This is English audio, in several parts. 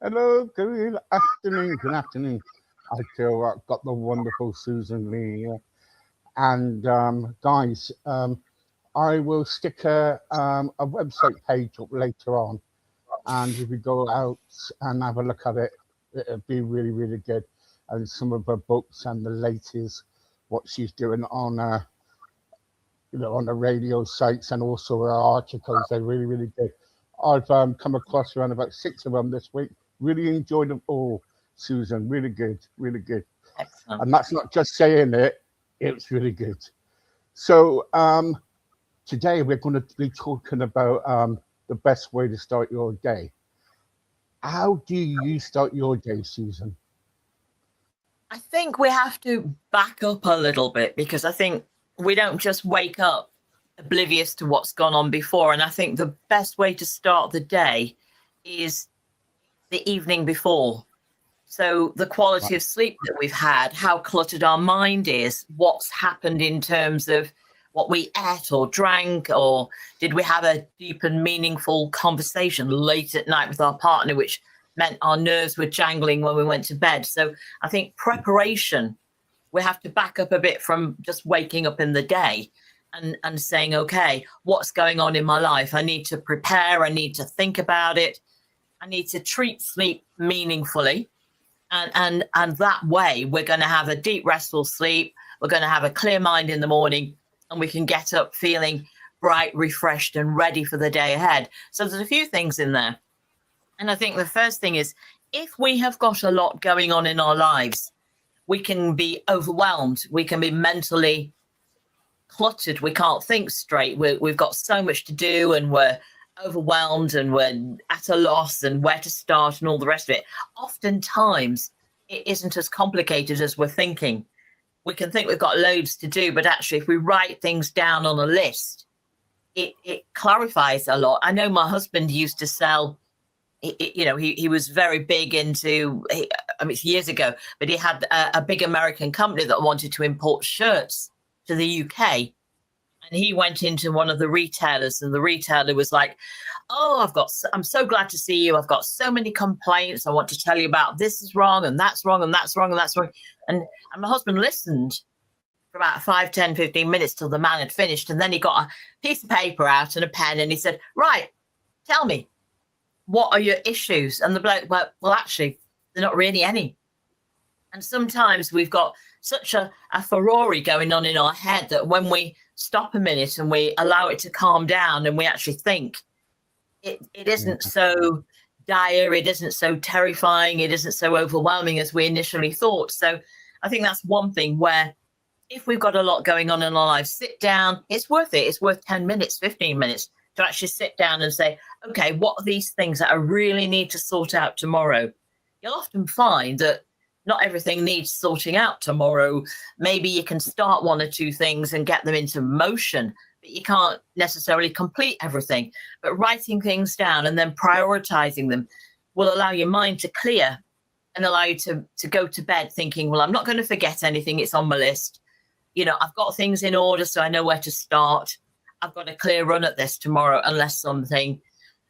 Hello, good afternoon, good afternoon. I feel I've got the wonderful Susan Lee here. And guys, I will stick a website page up later on. And if you go out and have a look at it, it'll be really, really good. And some of her books and the latest, what she's doing on, on the radio sites and also her articles, they're really, really good. I've come across around about 6 of them this week. Really enjoyed them all, Susan. Really good, really good. Excellent. And that's not just saying it, it's really good. So today we're going to be talking about the best way to start your day. How do you start your day, Susan? I think we have to back up a little bit because I think we don't just wake up oblivious to what's gone on before. And I think the best way to start the day is the evening before. So the quality of sleep that we've had, how cluttered our mind is, what's happened in terms of what we ate or drank, or did we have a deep and meaningful conversation late at night with our partner, which meant our nerves were jangling when we went to bed. So I think preparation, we have to back up a bit from just waking up in the day and saying, okay, what's going on in my life? I need to prepare. I need to think about it. I need to treat sleep meaningfully. And that way, we're going to have a deep, restful sleep. We're going to have a clear mind in the morning, and we can get up feeling bright, refreshed, and ready for the day ahead. So there's a few things in there. And I think the first thing is, if we have got a lot going on in our lives, we can be overwhelmed. We can be mentally cluttered. We can't think straight. We've got so much to do, and we're overwhelmed, and we're at a loss, and where to start, and all the rest of it. Oftentimes, it isn't as complicated as we're thinking. We can think we've got loads to do, but actually, if we write things down on a list, it clarifies a lot. I know my husband used to sell. He was very big into, it's years ago, but he had a big American company that wanted to import shirts to the UK. And he went into one of the retailers, and the retailer was like, oh, I'm so glad to see you. I've got so many complaints. I want to tell you about this is wrong, and that's wrong, and that's wrong, and that's wrong. And my husband listened for about 5, 10, 15 minutes till the man had finished. And then he got a piece of paper out and a pen, and he said, right, tell me, what are your issues? And the bloke, well, actually, they're not really any. And sometimes we've got such a Ferrari going on in our head that when we stop a minute and we allow it to calm down and we actually think, it isn't so dire, it isn't so terrifying, it isn't so overwhelming as we initially thought. So I think that's one thing where if we've got a lot going on in our lives, sit down, it's worth it. It's worth 10 minutes, 15 minutes to actually sit down and say, okay, what are these things that I really need to sort out tomorrow? You'll often find that not everything needs sorting out tomorrow. Maybe you can start one or two things and get them into motion, but you can't necessarily complete everything. But writing things down and then prioritizing them will allow your mind to clear and allow you to go to bed thinking, well, I'm not going to forget anything. It's on my list. I've got things in order, so I know where to start. I've got a clear run at this tomorrow, unless something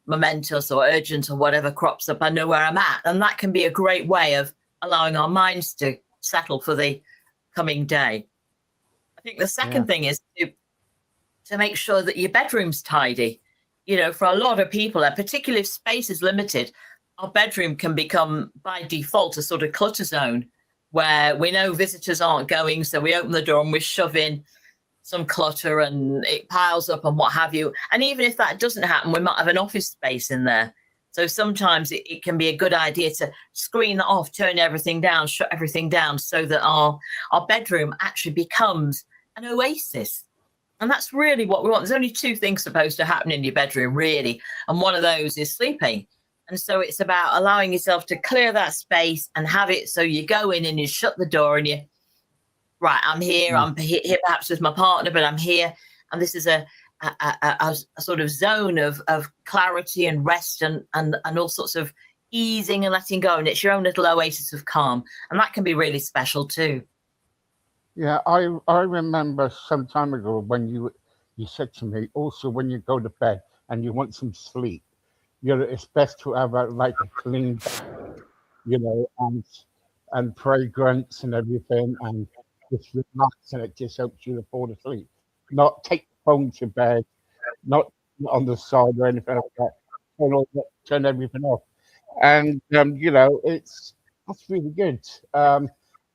momentous or urgent or whatever crops up, I know where I'm at. And that can be a great way of allowing our minds to settle for the coming day. I think the second thing is to make sure that your bedroom's tidy. For a lot of people, particularly if space is limited, our bedroom can become by default a sort of clutter zone where we know visitors aren't going. So we open the door and we shove in some clutter and it piles up and what have you. And even if that doesn't happen, we might have an office space in there. So sometimes it can be a good idea to screen that off, turn everything down, shut everything down so that our bedroom actually becomes an oasis. And that's really what we want. There's only 2 things supposed to happen in your bedroom, really. And one of those is sleeping. And so it's about allowing yourself to clear that space and have it so you go in and you shut the door and right, I'm here. I'm here perhaps with my partner, but I'm here. And this is a sort of zone of clarity and rest and all sorts of easing and letting go. And it's your own little oasis of calm. And that can be really special too. Yeah, I remember some time ago when you said to me, also when you go to bed and you want some sleep, it's best to have a clean and fragrance and everything, and just relax, and it just helps you to fall asleep. Not take the phone to bed, not on the side or anything like that. Turn everything off, and that's really good.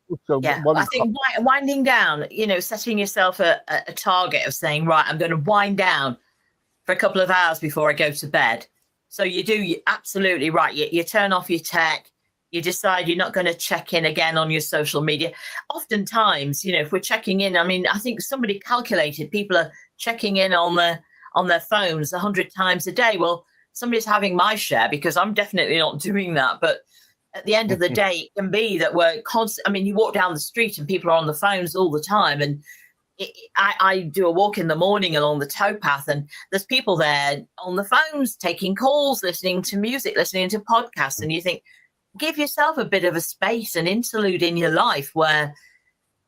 Also, Yeah, I one think winding down, setting yourself a target of saying, right, I'm going to wind down for a couple of hours before I go to bed. So you're absolutely right. You turn off your tech. You decide you're not going to check in again on your social media. Oftentimes, if we're checking in, I think somebody calculated people are checking in on their phones 100 times a day. Well, somebody's having my share because I'm definitely not doing that. But at the end of the day, it can be that we're constant. You walk down the street and people are on the phones all the time. And I do a walk in the morning along the towpath, and there's people there on the phones taking calls, listening to music, listening to podcasts. And you think, give yourself a bit of a space, an interlude in your life where,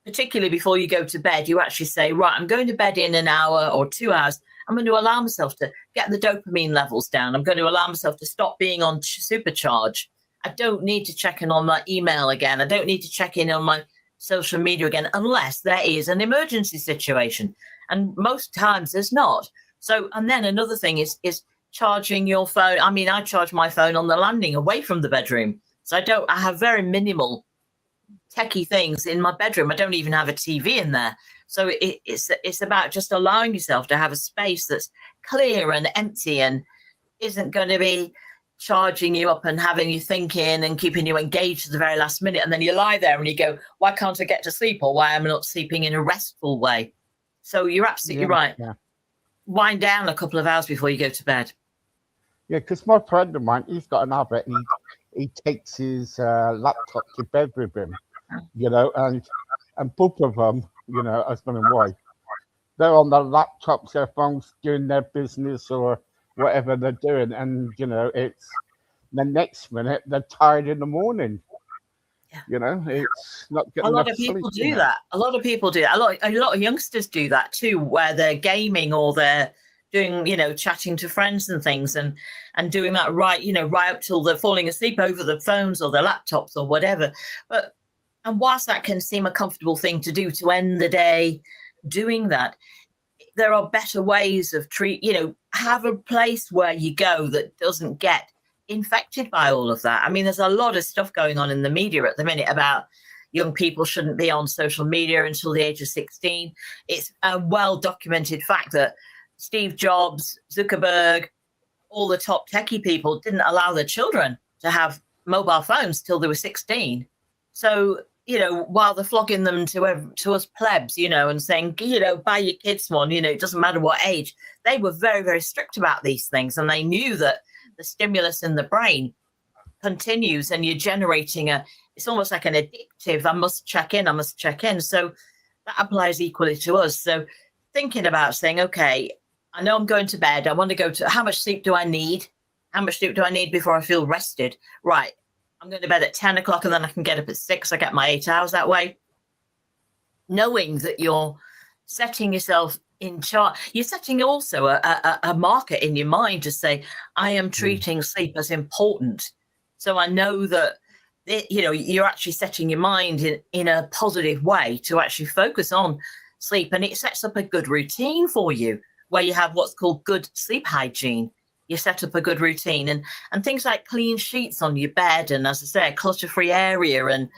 particularly before you go to bed, you actually say, right, I'm going to bed in an hour or 2 hours. I'm going to allow myself to get the dopamine levels down. I'm going to allow myself to stop being on supercharge. I don't need to check in on my email again. I don't need to check in on my social media again, unless there is an emergency situation. And most times there's not. So, and then another thing is charging your phone. I charge my phone on the landing away from the bedroom. So I have very minimal techie things in my bedroom. I don't even have a TV in there. So it's about just allowing yourself to have a space that's clear and empty and isn't going to be charging you up and having you thinking and keeping you engaged at the very last minute. And then you lie there and you go, why can't I get to sleep? Or why am I not sleeping in a restful way? So you're absolutely right. Yeah. Wind down a couple of hours before you go to bed. Yeah, because my friend of mine, he's got an habit. He takes his laptop to bed with him, and both of them, husband and wife, they're on their laptops, their phones, doing their business or whatever they're doing, and it's the next minute they're tired in the morning. Yeah. It's not getting a lot of people do that. A lot of people do that. A lot of youngsters do that too, where they're gaming or they're doing, chatting to friends and things, and doing that right up till they're falling asleep over the phones or their laptops or whatever. And whilst that can seem a comfortable thing to do to end the day doing that, there are better ways of have a place where you go that doesn't get infected by all of that. There's a lot of stuff going on in the media at the minute about young people shouldn't be on social media until the age of 16. It's a well-documented fact that Steve Jobs, Zuckerberg, all the top techie people didn't allow their children to have mobile phones till they were 16. So, while they're flogging them to us plebs, and saying, buy your kids one, it doesn't matter what age, they were very, very strict about these things. And they knew that the stimulus in the brain continues and you're generating it's almost like an addictive, I must check in. So that applies equally to us. So thinking about saying, okay, I know I'm going to bed. I want to go to, how much sleep do I need? How much sleep do I need before I feel rested? Right. I'm going to bed at 10 o'clock and then I can get up at 6. I get my 8 hours that way. Knowing that you're setting yourself in charge. You're setting also a marker in your mind to say, I am treating sleep as important. So I know that, you're actually setting your mind in a positive way to actually focus on sleep. And it sets up a good routine for you where you have what's called good sleep hygiene. You set up a good routine and things like clean sheets on your bed. And as I say, a clutter-free area and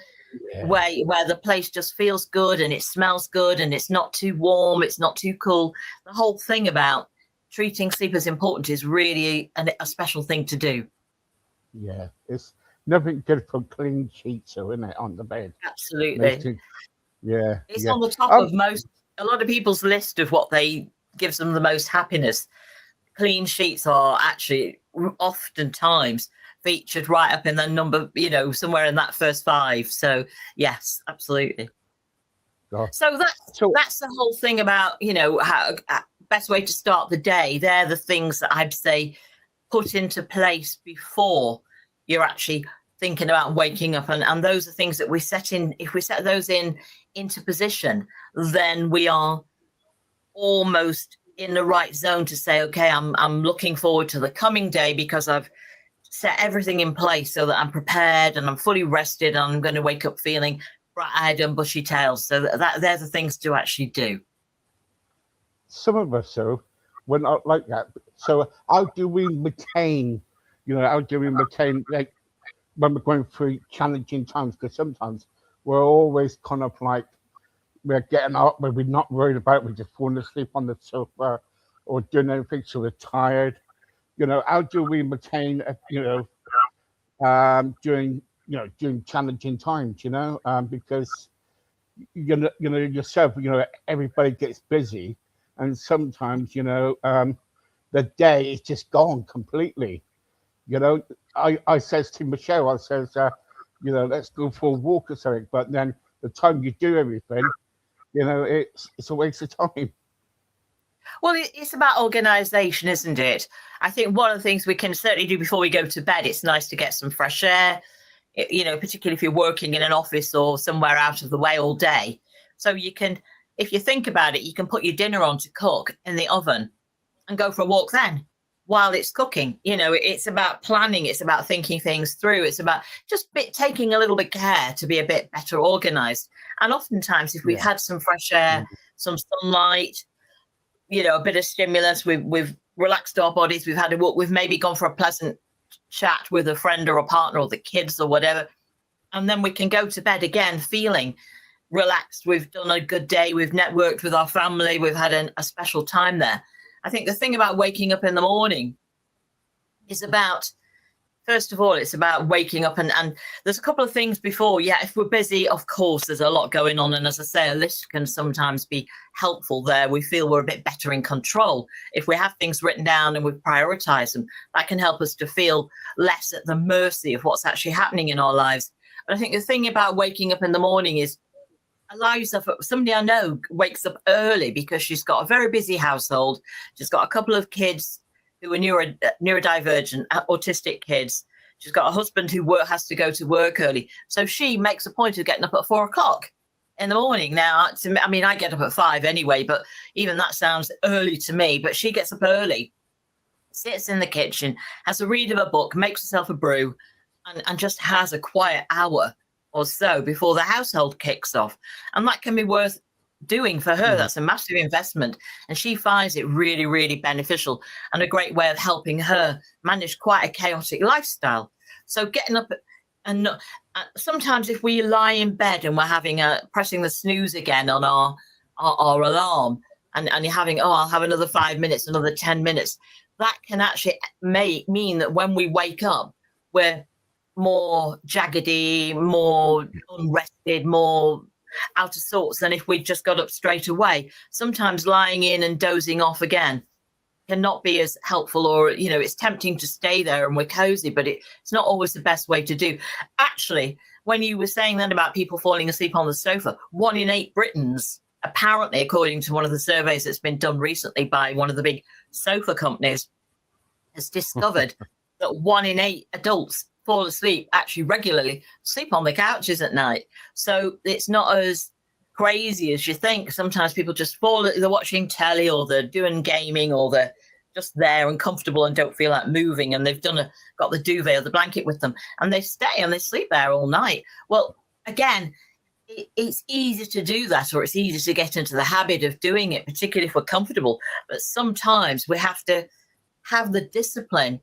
where the place just feels good and it smells good and it's not too warm, it's not too cool. The whole thing about treating sleep as important is really a special thing to do. Yeah, it's nothing good for clean sheets, isn't it, on the bed? Absolutely. It's on the top of a lot of people's list of what gives them the most happiness. Clean sheets are actually oftentimes featured right up in the number, somewhere in that first 5. So yes, absolutely. So that's the whole thing about, how best way to start the day. They're the things that I'd say put into place before you're actually thinking about waking up. And those are things that we set in. If we set those into position, then we are almost in the right zone to say, okay, I'm looking forward to the coming day because I've set everything in place so that I'm prepared and I'm fully rested and I'm going to wake up feeling bright-eyed and bushy-tailed. So that they're the things to actually do. Some of us, though, we're not like that. So how do we maintain, like when we're going through challenging times? Because sometimes we're always kind of like, we're getting up, but we're not worried about it. We're just falling asleep on the sofa or doing anything, so we're tired. How do we maintain, during challenging times, because, yourself, everybody gets busy, and sometimes, the day is just gone completely. I says to Michelle, I says, let's go for a walk or something. But then the time you do everything, it's a waste of time. Well, it's about organisation, isn't it? I think one of the things we can certainly do before we go to bed, it's nice to get some fresh air, particularly if you're working in an office or somewhere out of the way all day. So you can, if you think about it, you can put your dinner on to cook in the oven and go for a walk then while it's cooking. It's about planning. It's about thinking things through. It's about just taking a little bit care to be a bit better organised. And oftentimes, if we've had some fresh air, some sunlight, a bit of stimulus, we've relaxed our bodies, we've had a walk, we've maybe gone for a pleasant chat with a friend or a partner or the kids or whatever, and then we can go to bed again feeling relaxed. We've done a good day, we've networked with our family, we've had a special time there. I think the thing about waking up in the morning is about, first of all, it's about waking up, and there's a couple of things before. If we're busy, of course, there's a lot going on. And as I say, a list can sometimes be helpful there. We feel we're a bit better in control. If we have things written down and we prioritize them, that can help us to feel less at the mercy of what's actually happening in our lives. But I think the thing about waking up in the morning is allow yourself. Somebody I know wakes up early because she's got a very busy household. She's got a couple of kids who are neurodivergent, autistic kids. She's got a husband who has to go to work early. So she makes a point of getting up at 4:00 in the morning. Now, I get up at 5 anyway, but even that sounds early to me. But she gets up early, sits in the kitchen, has a read of a book, makes herself a brew, and just has a quiet hour or so before the household kicks off. And that can be worth doing for her. That's a massive investment, and she finds it really, really beneficial and a great way of helping her manage quite a chaotic lifestyle. So getting up, and sometimes if we lie in bed and we're having pressing the snooze again on our alarm, and you're having, I'll have another 5 minutes, another 10 minutes, that can actually mean that when we wake up, we're more jaggedy, more unrested, more out of sorts than if we just got up straight away. Sometimes lying in and dozing off again cannot be as helpful, or it's tempting to stay there and we're cozy, but it's not always the best way to do. Actually, when you were saying that about people falling asleep on the sofa, 1 in 8 Britons, apparently, according to one of the surveys that's been done recently by one of the big sofa companies, has discovered that 1 in 8 adults fall asleep actually regularly, sleep on the couches at night. So it's not as crazy as you think. Sometimes people just they're watching telly, or they're doing gaming, or they're just there and comfortable and don't feel like moving, and they've got the duvet or the blanket with them, and they stay and they sleep there all night. Well, again, it's easy to do that, or it's easy to get into the habit of doing it, particularly if we're comfortable. But sometimes we have to have the discipline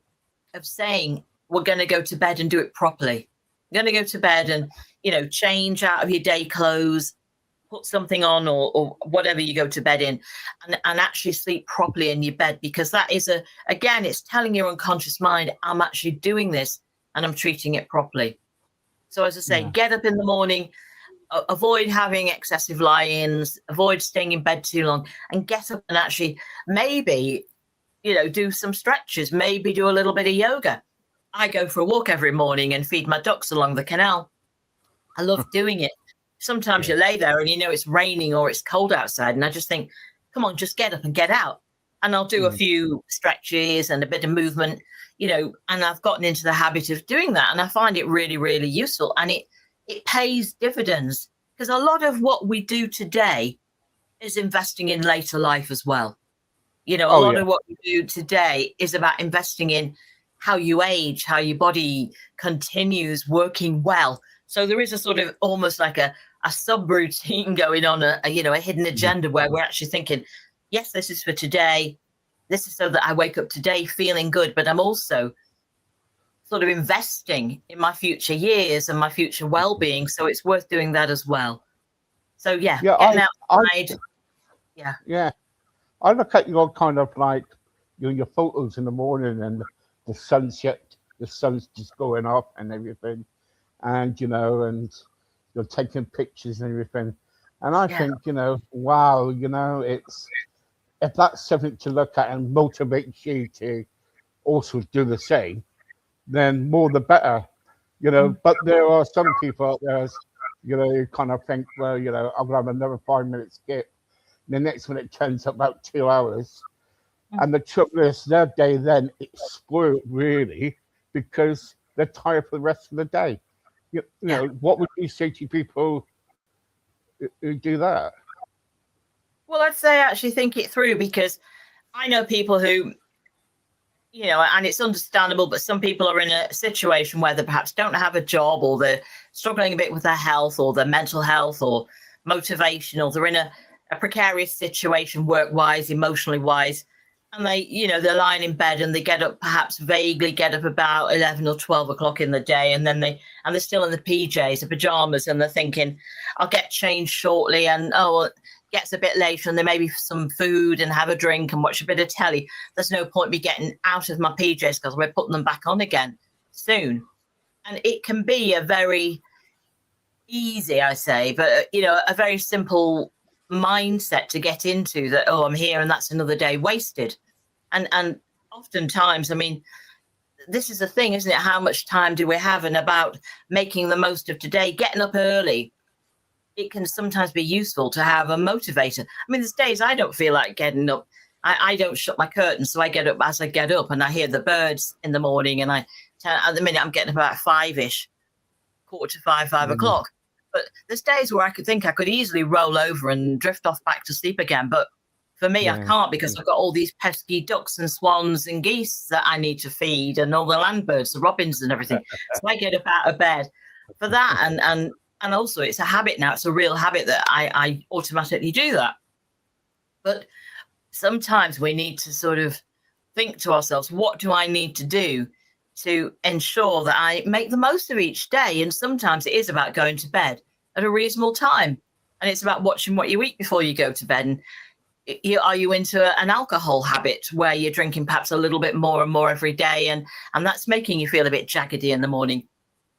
of saying, we're going to go to bed and do it properly. You're going to go to bed and, change out of your day clothes, put something on, or whatever you go to bed in, and actually sleep properly in your bed, because that is again, it's telling your unconscious mind, I'm actually doing this and I'm treating it properly. So as I say, get up in the morning, avoid having excessive lie-ins, avoid staying in bed too long, and get up and actually maybe, do some stretches, maybe do a little bit of yoga. I go for a walk every morning and feed my ducks along the canal. I love doing it. Sometimes you lay there and it's raining or it's cold outside, and I just think, come on, just get up and get out. And I'll do a few stretches and a bit of movement, and I've gotten into the habit of doing that, and I find it really, really useful, and it pays dividends, because a lot of what we do today is investing in later life as well. A lot of what we do today is about investing in how you age, how your body continues working well. So there is a sort of almost like a subroutine going on, a hidden agenda where we're actually thinking, yes, this is for today. This is so that I wake up today feeling good, but I'm also sort of investing in my future years and my future well-being. So it's worth doing that as well. So getting outside. Yeah. I look at your kind of like your photos in the morning and the sunset, the sun's just going up and everything, and and you're taking pictures and everything. And I think, wow, if that's something to look at and motivates you to also do the same, then more the better, But there are some people out there, who kind of think, well, I'm gonna have another 5 minute skip. The next one it turns up about 2 hours, and the trouble is their day then it's spoiled really because they're tired for the rest of the day. What would you say to people who do that? Well, I'd say actually think it through, because I know people who, and it's understandable, but some people are in a situation where they perhaps don't have a job, or they're struggling a bit with their health or their mental health or motivation, or they're in a precarious situation work-wise, emotionally wise, and they're lying in bed and they perhaps vaguely get up about 11 or 12 o'clock in the day, and then they're still in the PJs, the pajamas, and they're thinking, I'll get changed shortly, and it gets a bit later, and there may be some food and have a drink and watch a bit of telly. There's no point me getting out of my PJs because we're putting them back on again soon. And it can be a very easy, I say, but a very simple mindset to get into, that I'm here and that's another day wasted. And oftentimes, I mean, this is the thing, isn't it? How much time do we have? And about making the most of today, getting up early, it can sometimes be useful to have a motivator. I mean, there's days I don't feel like getting up. I don't shut my curtains, so I get up as I get up, and I hear the birds in the morning, and at the minute I'm getting about 5-ish, 4:45, 5 o'clock. But there's days where I could easily roll over and drift off back to sleep again. But for me, I can't, because I've got all these pesky ducks and swans and geese that I need to feed, and all the land birds, the robins and everything. So I get up out of bed for that. And also it's a habit now. It's a real habit that I automatically do that. But sometimes we need to sort of think to ourselves, what do I need to do to ensure that I make the most of each day? And sometimes it is about going to bed at a reasonable time. And it's about watching what you eat before you go to bed. And are you into an alcohol habit where you're drinking perhaps a little bit more and more every day, and that's making you feel a bit jaggedy in the morning?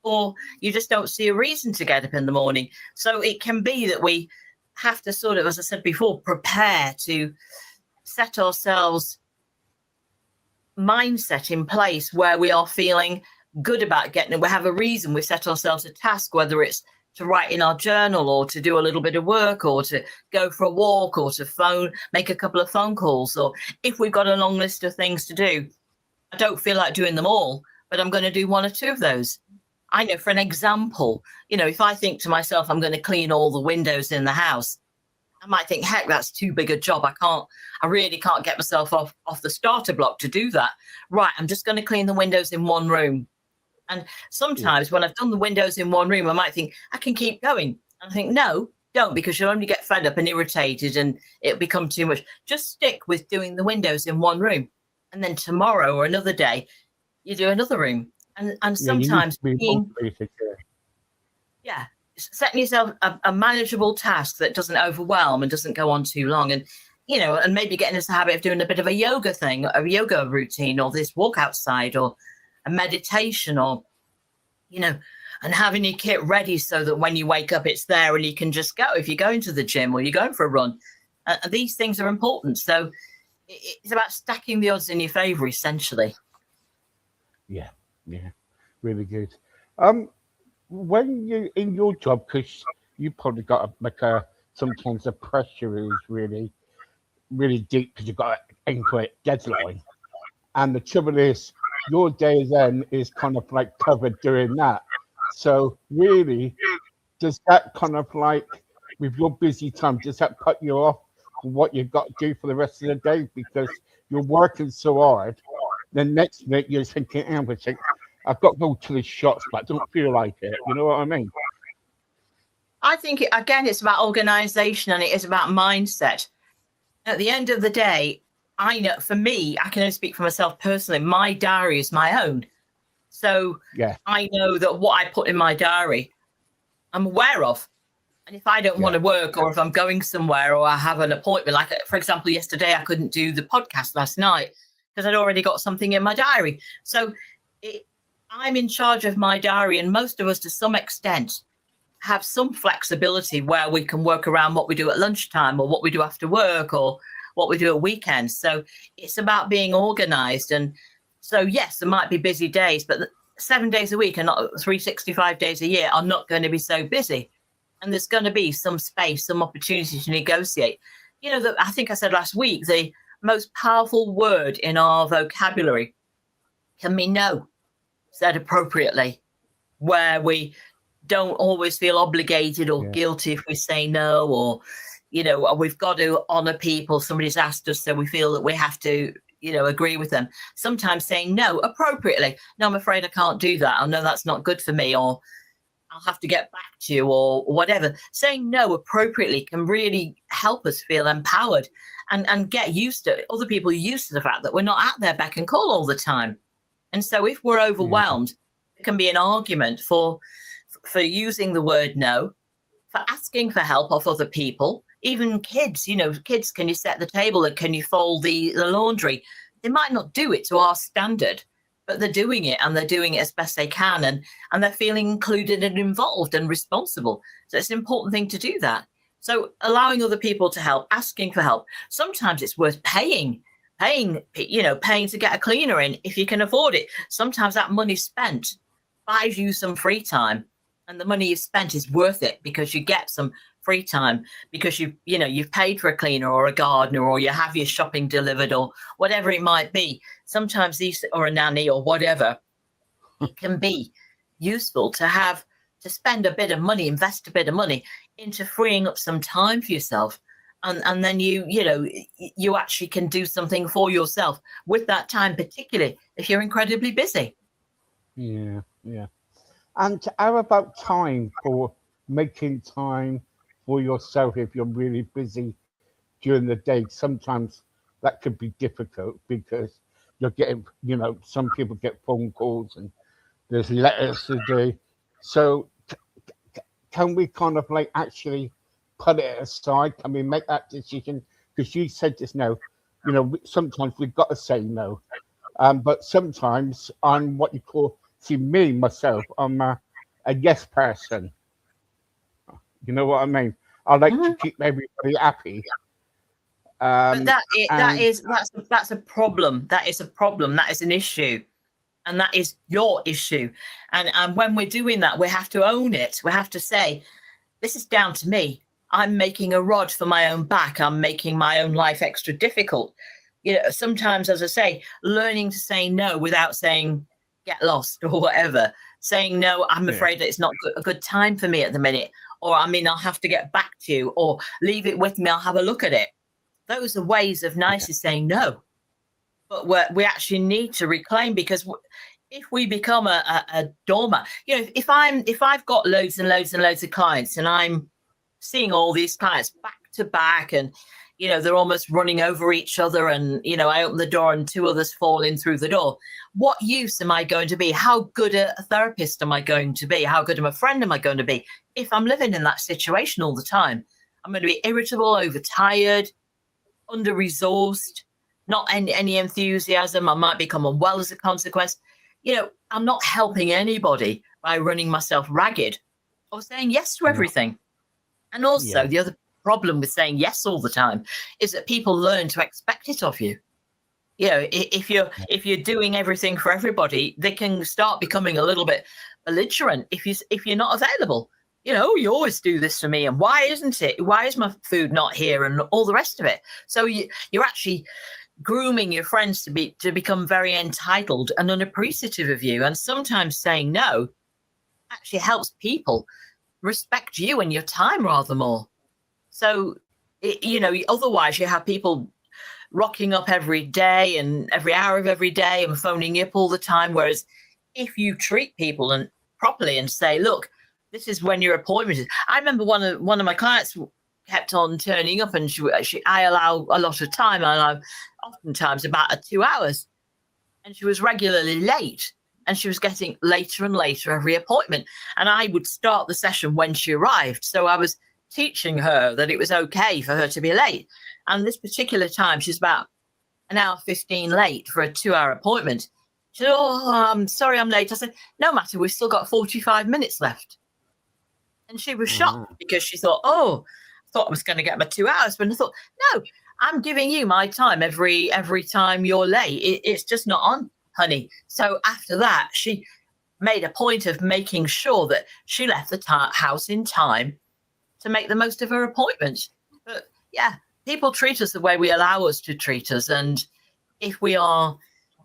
Or you just don't see a reason to get up in the morning. So it can be that we have to sort of, as I said before, prepare to set ourselves mindset in place where we are feeling good about getting it. We have a reason. We set ourselves a task, whether it's to write in our journal, or to do a little bit of work, or to go for a walk, or to make a couple of phone calls. Or if we've got a long list of things to do, I don't feel like doing them all, but I'm going to do 1 or 2 of those. I know, for an example, if I think to myself, I'm going to clean all the windows in the house, I might think, heck, that's too big a job. I really can't get myself off the starter block to do that. Right, I'm just going to clean the windows in one room. And sometimes when I've done the windows in one room, I might think, I can keep going. And I think, no, don't, because you'll only get fed up and irritated and it'll become too much. Just stick with doing the windows in one room. And then tomorrow or another day, you do another room. And sometimes setting yourself a manageable task that doesn't overwhelm and doesn't go on too long, and and maybe getting into the habit of doing a bit of a yoga routine, or this walk outside, or a meditation, or and having your kit ready so that when you wake up it's there and you can just go if you're going to the gym or you're going for a run. These things are important. So it's about stacking the odds in your favor, essentially. Yeah, really good. When you in your job, because you probably got sometimes the pressure is really, really deep because you've got an incorrect deadline, and the trouble is your day then is kind of like covered during that. So really, does that kind of like, with your busy time, does that cut you off from what you've got to do for the rest of the day because you're working so hard? Then next minute you're thinking, I've got to go to the shops, but I don't feel like it. You know what I mean? I think, again, it's about organization and it is about mindset. At the end of the day, I know, for me, I can only speak for myself personally, my diary is my own. So Yeah. I know that what I put in my diary, I'm aware of. And if I don't want to work, or if I'm going somewhere, or I have an appointment, like, for example, yesterday, I couldn't do the podcast last night because I'd already got something in my diary. So I'm in charge of my diary. And most of us, to some extent, have some flexibility where we can work around what we do at lunchtime or what we do after work or what we do at weekends. So it's about being organized. And so, yes, there might be busy days, but 7 days a week and not 365 days a year are not going to be so busy. And there's going to be some space, some opportunity to negotiate. You know, I think I said last week, the most powerful word in our vocabulary can be no, said appropriately, where we don't always feel obligated or guilty if we say no, or, you know, we've got to honor people. Somebody's asked us, so we feel that we have to, you know, agree with them. Sometimes saying no appropriately. No, I'm afraid I can't do that. I know that's not good for me, or I'll have to get back to you, or whatever. Saying no appropriately can really help us feel empowered and get used to other people used to the fact that we're not at their beck and call all the time. And so if we're overwhelmed, it can be an argument for using the word no, for asking for help of other people, even kids. You know, kids, can you set the table and can you fold the laundry? They might not do it to our standard, but they're doing it, and they're doing it as best they can, and they're feeling included and involved and responsible. So it's an important thing to do that. So allowing other people to help, asking for help. Sometimes it's worth paying to get a cleaner in if you can afford it. Sometimes that money spent buys you some free time, and the money you've spent is worth it because you get some free time, because you've paid for a cleaner or a gardener, or you have your shopping delivered, or whatever it might be. Sometimes these, or a nanny or whatever, it can be useful to spend a bit of money, invest a bit of money into freeing up some time for yourself. And then you actually can do something for yourself with that time, particularly if you're incredibly busy. Yeah. And how about time for making time for yourself if you're really busy during the day? Sometimes that could be difficult because you're getting, some people get phone calls and there's letters to do. So can we kind of like actually put it aside? Can we make that decision? Because you said just now, sometimes we've got to say no. But sometimes I'm what you call, myself, I'm a yes person. You know what I mean? I like to keep everybody happy. But that's a problem. That is a problem. That is an issue. And that is your issue. And when we're doing that, we have to own it. We have to say, this is down to me. I'm making a rod for my own back. I'm making my own life extra difficult. Sometimes, as I say, learning to say no without saying get lost or whatever. Saying no, I'm afraid that it's not a good time for me at the minute. Or, I'll have to get back to you, or leave it with me. I'll have a look at it. Those are ways of nicely saying no. But we actually need to reclaim, because if we become a doormat, if I've got loads and loads and loads of clients, and I'm seeing all these clients back to back, and they're almost running over each other, and I open the door and two others fall in through the door. What use am I going to be? How good a therapist am I going to be? How good of a friend am I going to be if I'm living in that situation all the time? I'm going to be irritable, overtired, under-resourced, not any enthusiasm. I might become unwell as a consequence. I'm not helping anybody by running myself ragged or saying yes to everything. And also the other problem with saying yes all the time is that people learn to expect it of you. If you're doing everything for everybody, they can start becoming a little bit belligerent if you're not available. You always do this for me, and why isn't it? Why is my food not here, and all the rest of it? So you're actually grooming your friends to become very entitled and unappreciative of you. And sometimes saying no actually helps people respect you and your time rather more. So, otherwise you have people rocking up every day and every hour of every day and phoning you up all the time. Whereas if you treat people and properly and say, look, this is when your appointment is. I remember one of my clients kept on turning up, and I allow a lot of time. I allow oftentimes about 2 hours, and she was regularly late, and she was getting later and later every appointment. And I would start the session when she arrived. So I was teaching her that it was okay for her to be late. And this particular time, she's about an hour 15 late for a 2 hour appointment. She said, oh, I'm sorry I'm late. I said, no matter, we've still got 45 minutes left. And she was shocked because she thought, oh, I thought I was going to get my 2 hours. But I thought, no, I'm giving you my time every time you're late. It's just not on, honey. So after that, she made a point of making sure that she left the house in time to make the most of her appointment. But yeah, people treat us the way we allow us to treat us. And if we are,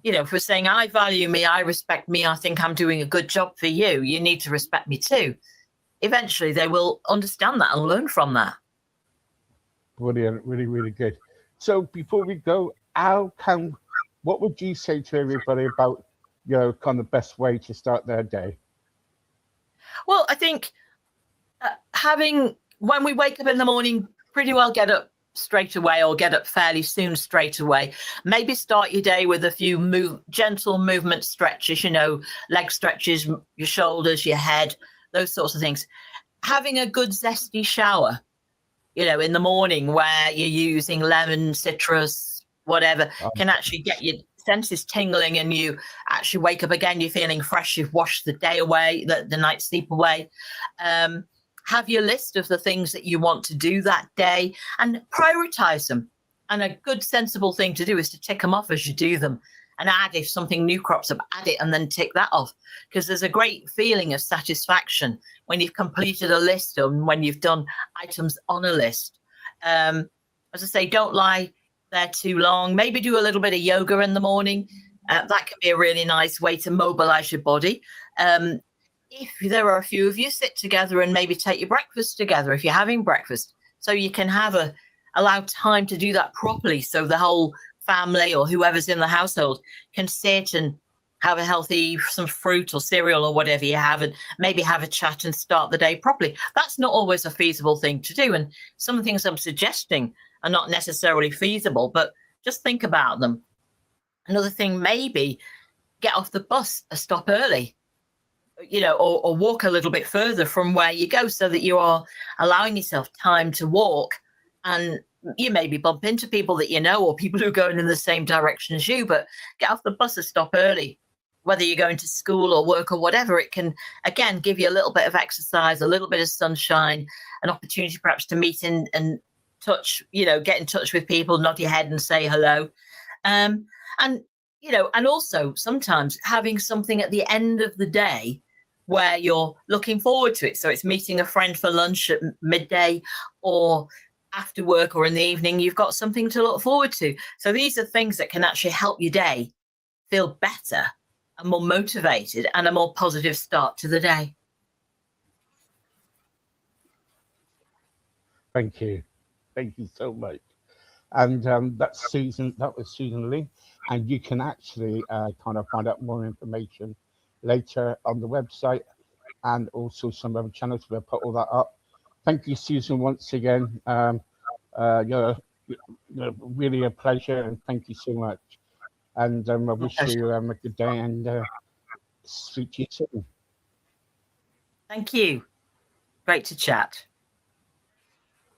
if we're saying, I value me, I respect me, I think I'm doing a good job for you, you need to respect me too. Eventually they will understand that and learn from that. Brilliant, really, really good. So before we go, what would you say to everybody about, kind of best way to start their day? Well, I think when we wake up in the morning, pretty well get up straight away, or get up fairly soon straight away. Maybe start your day with a few gentle movement stretches, leg stretches, your shoulders, your head, those sorts of things. Having a good zesty shower, in the morning, where you're using lemon, citrus, whatever, can actually get your senses tingling, and you actually wake up again, you're feeling fresh, you've washed the day away, the night's sleep away. Have your list of the things that you want to do that day and prioritize them. And a good, sensible thing to do is to tick them off as you do them, and add, if something new crops up, add it and then tick that off. Because there's a great feeling of satisfaction when you've completed a list and when you've done items on a list. As I say, don't lie there too long. Maybe do a little bit of yoga in the morning. That can be a really nice way to mobilize your body. If there are a few of you, sit together and maybe take your breakfast together if you're having breakfast, so you can allow time to do that properly, so the whole family or whoever's in the household can sit and have some fruit or cereal or whatever you have, and maybe have a chat and start the day properly. That's not always a feasible thing to do, and some things I'm suggesting are not necessarily feasible, but just think about them. Another thing, maybe get off the bus a stop early, or walk a little bit further from where you go, so that you are allowing yourself time to walk. And you maybe bump into people that or people who are going in the same direction as you, but get off the bus a stop early. Whether you're going to school or work or whatever, it can, again, give you a little bit of exercise, a little bit of sunshine, an opportunity perhaps to meet and touch, get in touch with people, nod your head and say hello. And also sometimes having something at the end of the day where you're looking forward to it. So it's meeting a friend for lunch at midday, or after work, or in the evening, you've got something to look forward to. So these are things that can actually help your day feel better and more motivated, and a more positive start to the day. Thank you so much. And that was Susan Lee, and you can actually kind of find out more information later on the website, and also some other channels. We'll put all that up. Thank you, Susan, once again. You're really a pleasure, and thank you so much. And I wish you a good day, and speak to you soon. Thank you. Great to chat.